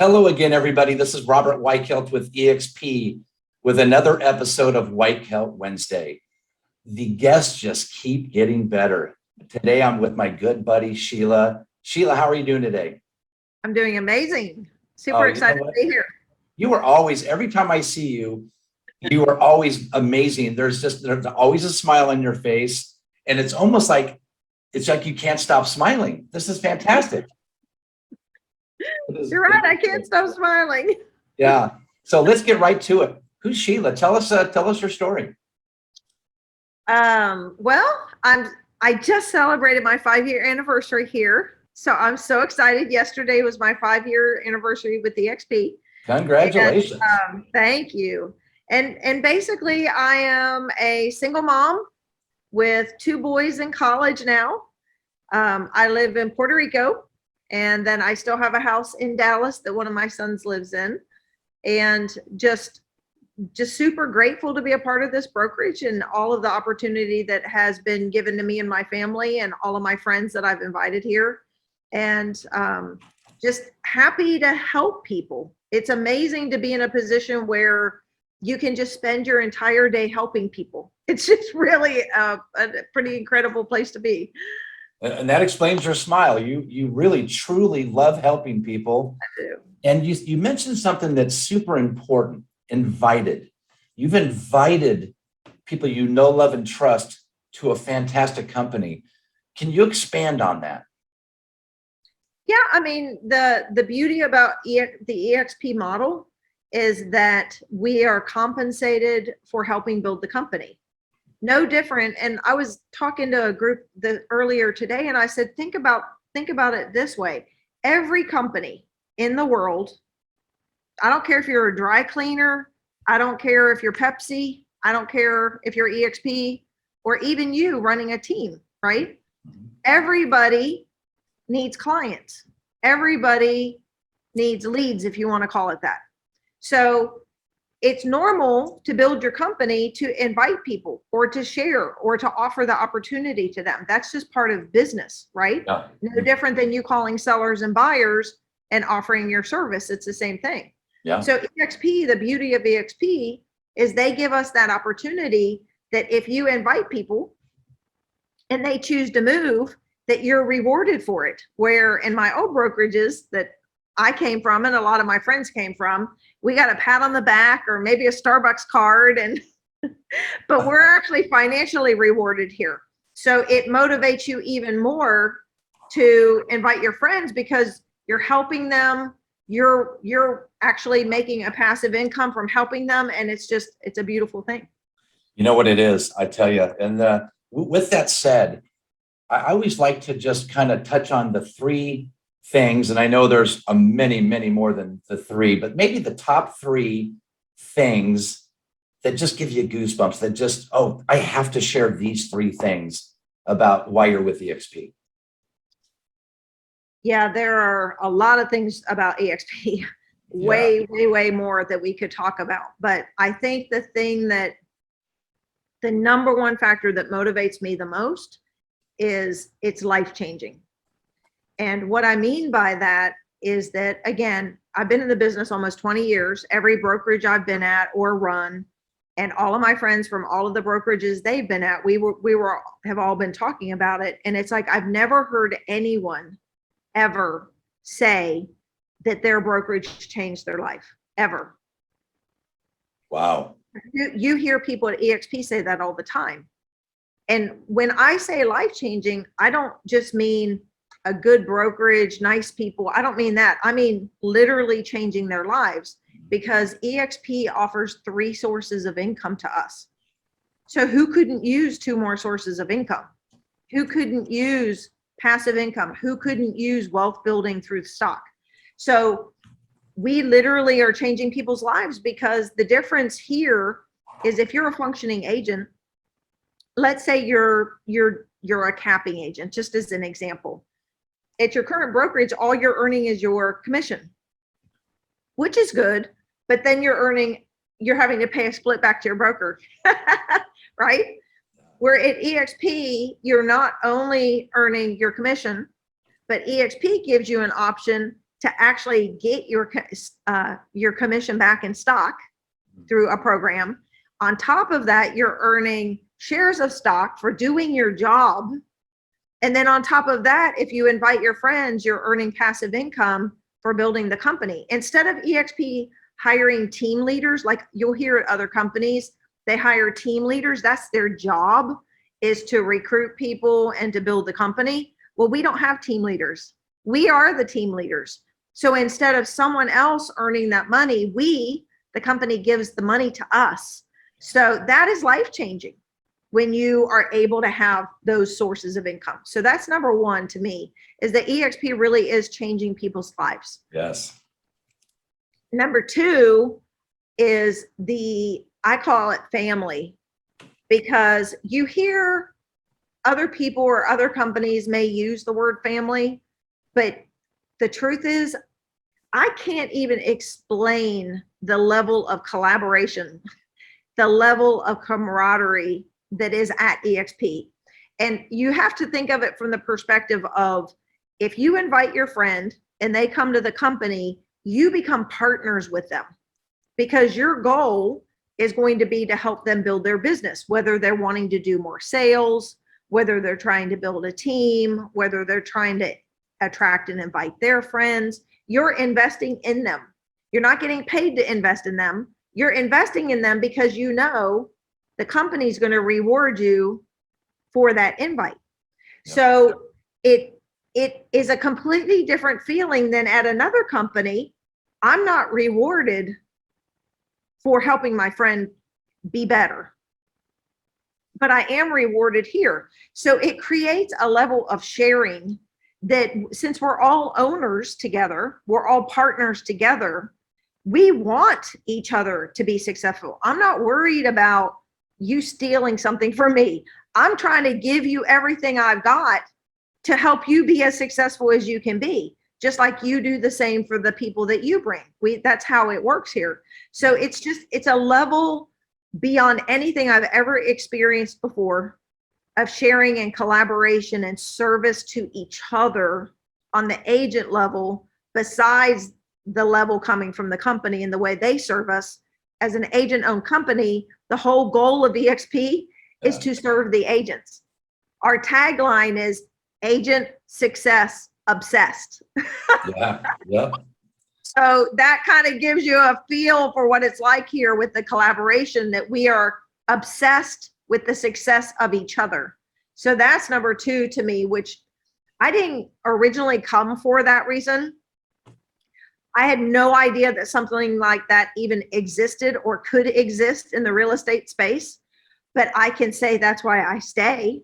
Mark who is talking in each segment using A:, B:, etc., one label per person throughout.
A: Hello again, everybody. This is Robert Weichelt with EXP with another episode of Weichelt Wednesday. The guests just keep getting better. Today, I'm with my good buddy, Sheila. Sheila, how are you doing today?
B: I'm doing amazing. Super excited to be here.
A: You are always, every time I see you, you are always amazing. There's always a smile on your face. And it's almost like, you can't stop smiling. This is fantastic.
B: You're right. I can't stop smiling.
A: Yeah. So let's get right to it. Who's Sheila? Tell us your story.
B: Well, I just celebrated my 5-year anniversary here. So I'm so excited. Yesterday was my 5-year anniversary with EXP.
A: Congratulations.
B: And, thank you. And basically I am a single mom with 2 boys in college now. I live in Puerto Rico, and then I still have a house in Dallas that one of my sons lives in, and just super grateful to be a part of this brokerage and all of the opportunity that has been given to me and my family and all of my friends that I've invited here, and just happy to help people. It's amazing to be in a position where you can just spend your entire day helping people. It's just really a pretty incredible place to be.
A: And that explains your smile. You really, truly love helping people.
B: I do.
A: And you mentioned something that's super important, invited. You've invited people you know, love, and trust to a fantastic company. Can you expand on that?
B: Yeah, I mean, the beauty about the EXP model is that we are compensated for helping build the company. No different. And I was talking to a group earlier today, and I said, think about it this way. Every company in the world, I don't care if you're a dry cleaner, I don't care if you're Pepsi, I don't care if you're EXP, or even you running a team, right? Everybody needs clients. Everybody needs leads, if you want to call it that. So it's normal to build your company to invite people or to share or to offer the opportunity to them. That's just part of business, right?
A: Yeah.
B: No different than you calling sellers and buyers and offering your service. It's the same thing.
A: Yeah.
B: So EXP, the beauty of EXP is they give us that opportunity that if you invite people and they choose to move, that you're rewarded for it. Where in my old brokerages that I came from and a lot of my friends came from, we got a pat on the back or maybe a Starbucks card, and but we're actually financially rewarded here. So it motivates you even more to invite your friends because you're helping them. You're actually making a passive income from helping them, and it's a beautiful thing.
A: You know what it is, I tell you. And with that said, I always like to just kind of touch on the 3 things, and I know there's many, many more than the 3, but maybe the top 3 things that just give you goosebumps, that just, oh, I have to share these 3 things about why you're with EXP.
B: Yeah, there are a lot of things about EXP, way more that we could talk about. But I think the number one factor that motivates me the most is it's life-changing. And what I mean by that is that, again, I've been in the business almost 20 years, every brokerage I've been at or run, and all of my friends from all of the brokerages they've been at, we have all been talking about it. And it's like, I've never heard anyone ever say that their brokerage changed their life, ever.
A: Wow.
B: You hear people at EXP say that all the time. And when I say life-changing, I don't just mean a good brokerage, nice people. I don't mean that. I mean literally changing their lives, because EXP offers 3 sources of income to us. So who couldn't use 2 more sources of income? Who couldn't use passive income? Who couldn't use wealth building through stock? So we literally are changing people's lives, because the difference here is if you're a functioning agent, let's say you're a capping agent, just as an example. At your current brokerage, all you're earning is your commission, which is good, but then you're having to pay a split back to your broker, right? Where at EXP, you're not only earning your commission, but EXP gives you an option to actually get your commission back in stock through a program. On top of that, you're earning shares of stock for doing your job. And then on top of that, if you invite your friends, you're earning passive income for building the company. Instead of EXP hiring team leaders, like you'll hear at other companies, they hire team leaders. That's their job, is to recruit people and to build the company. Well, we don't have team leaders. We are the team leaders. So instead of someone else earning that money, the company gives the money to us. So that is life-changing when you are able to have those sources of income. So that's number one to me, is that EXP really is changing people's lives.
A: Yes.
B: Number two is I call it family, because you hear other people or other companies may use the word family, but the truth is, I can't even explain the level of collaboration, the level of camaraderie that is at EXP. And you have to think of it from the perspective of, if you invite your friend and they come to the company, you become partners with them, because your goal is going to be to help them build their business, whether they're wanting to do more sales, whether they're trying to build a team, whether they're trying to attract and invite their friends. You're investing in them. You're not getting paid to invest in them. You're investing in them because you know the company's going to reward you for that invite. Yep. So it is a completely different feeling than at another company. I'm not rewarded for helping my friend be better, but I am rewarded here. So it creates a level of sharing that, since we're all owners together, we're all partners together, we want each other to be successful. I'm not worried about you stealing something from me. I'm trying to give you everything I've got to help you be as successful as you can be, just like you do the same for the people that you bring. That's how it works here. So it's a level beyond anything I've ever experienced before, of sharing and collaboration and service to each other on the agent level, besides the level coming from the company and the way they serve us. As an agent-owned company, the whole goal of EXP is to serve the agents. Our tagline is agent success obsessed.
A: Yeah. Yep.
B: So that kind of gives you a feel for what it's like here with the collaboration, that we are obsessed with the success of each other. So that's number two to me, which I didn't originally come for that reason. I had no idea that something like that even existed or could exist in the real estate space, but I can say that's why I stay.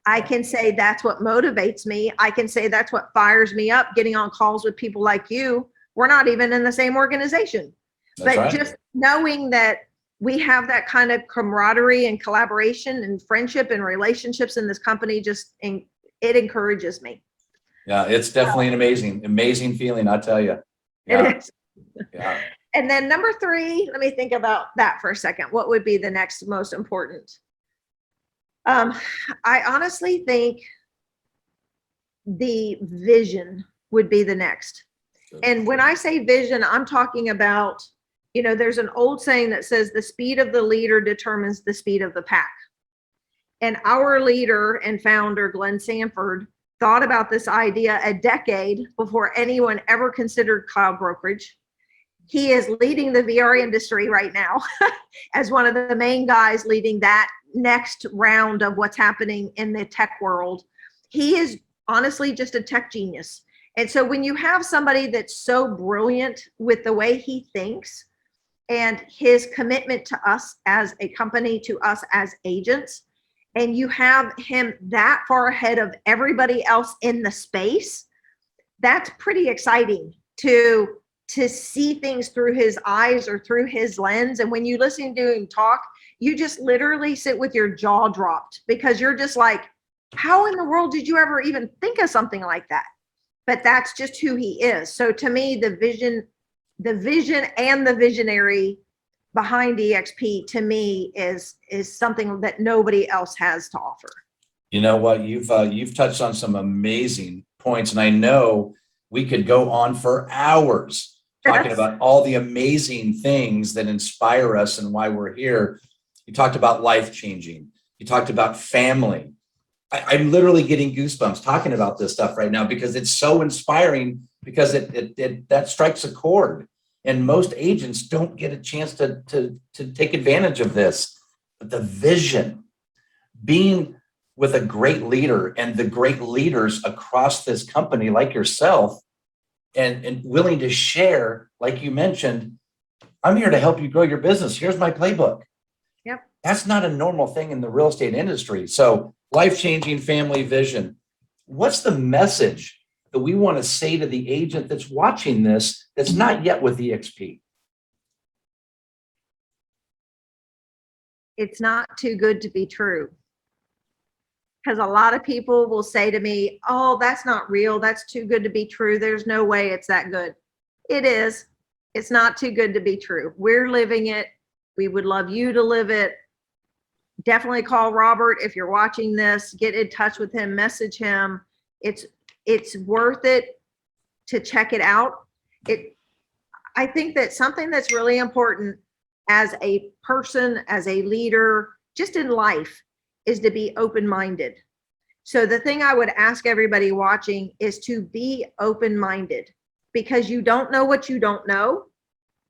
B: I can say that's what motivates me. I can say that's what fires me up, getting on calls with people like you. We're not even in the same organization, but right. Just knowing that we have that kind of camaraderie and collaboration and friendship and relationships in this company, it encourages me.
A: Yeah, it's definitely an amazing feeling, I tell you. Yeah.
B: It is. Yeah. And then number three, let me think about that for a second. What would be the next most important? I honestly think the vision would be the next. And when I say vision, I'm talking about, there's an old saying that says the speed of the leader determines the speed of the pack. And our leader and founder, Glenn Sanford, thought about this idea a decade before anyone ever considered cloud brokerage. He is leading the VR industry right now as one of the main guys leading that next round of what's happening in the tech world. He is honestly just a tech genius. And so when you have somebody that's so brilliant with the way he thinks and his commitment to us as a company, to us as agents, and you have him that far ahead of everybody else in the space, that's pretty exciting to see things through his eyes or through his lens. And when you listen to him talk, you just literally sit with your jaw dropped, because you're just like, how in the world did you ever even think of something like that? But that's just who he is. So to me, the vision and the visionary behind EXP, to me, is something that nobody else has to offer.
A: You know what? You've touched on some amazing points, and I know We could go on for hours talking
B: Yes.
A: about all the amazing things that inspire us and why we're here. You talked about life changing. You talked about family. I'm literally getting goosebumps talking about this stuff right now because it's so inspiring, because that strikes a chord. And most agents don't get a chance to take advantage of this. But the vision, being with a great leader and the great leaders across this company like yourself, and willing to share, like you mentioned, I'm here to help you grow your business. Here's my playbook.
B: Yep.
A: That's not a normal thing in the real estate industry. So life-changing family vision. What's the message that we want to say to the agent that's watching this that's not yet with EXP?
B: It's not too good to be true. Because a lot of people will say to me, oh, that's not real. That's too good to be true. There's no way it's that good. It is. It's not too good to be true. We're living it. We would love you to live it. Definitely call Robert if you're watching this. Get in touch with him, message him. It's worth it to check it out. I think that something that's really important as a person, as a leader, just in life, is to be open-minded. So the thing I would ask everybody watching is to be open-minded, because you don't know what you don't know.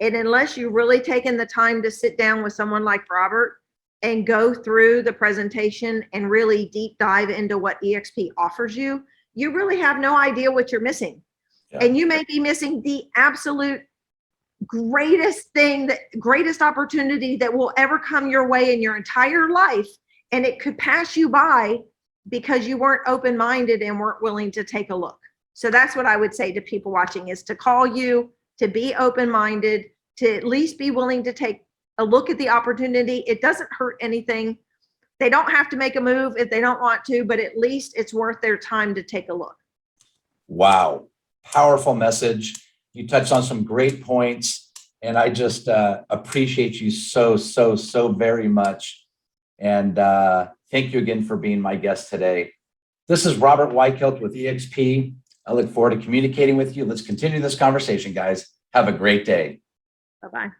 B: And unless you've really taken the time to sit down with someone like Robert and go through the presentation and really deep dive into what EXP offers you, you really have no idea what you're missing. Yeah. And you may be missing the absolute greatest thing, the greatest opportunity that will ever come your way in your entire life. And it could pass you by because you weren't open-minded and weren't willing to take a look. So that's what I would say to people watching, is to call you, to be open-minded, to at least be willing to take a look at the opportunity. It doesn't hurt anything. They don't have to make a move if they don't want to, but at least it's worth their time to take a look.
A: Wow. Powerful message. You touched on some great points, and I just appreciate you so very much. And thank you again for being my guest today. This is Robert Weichelt with EXP. I look forward to communicating with you. Let's continue this conversation, guys. Have a great day.
B: Bye-bye.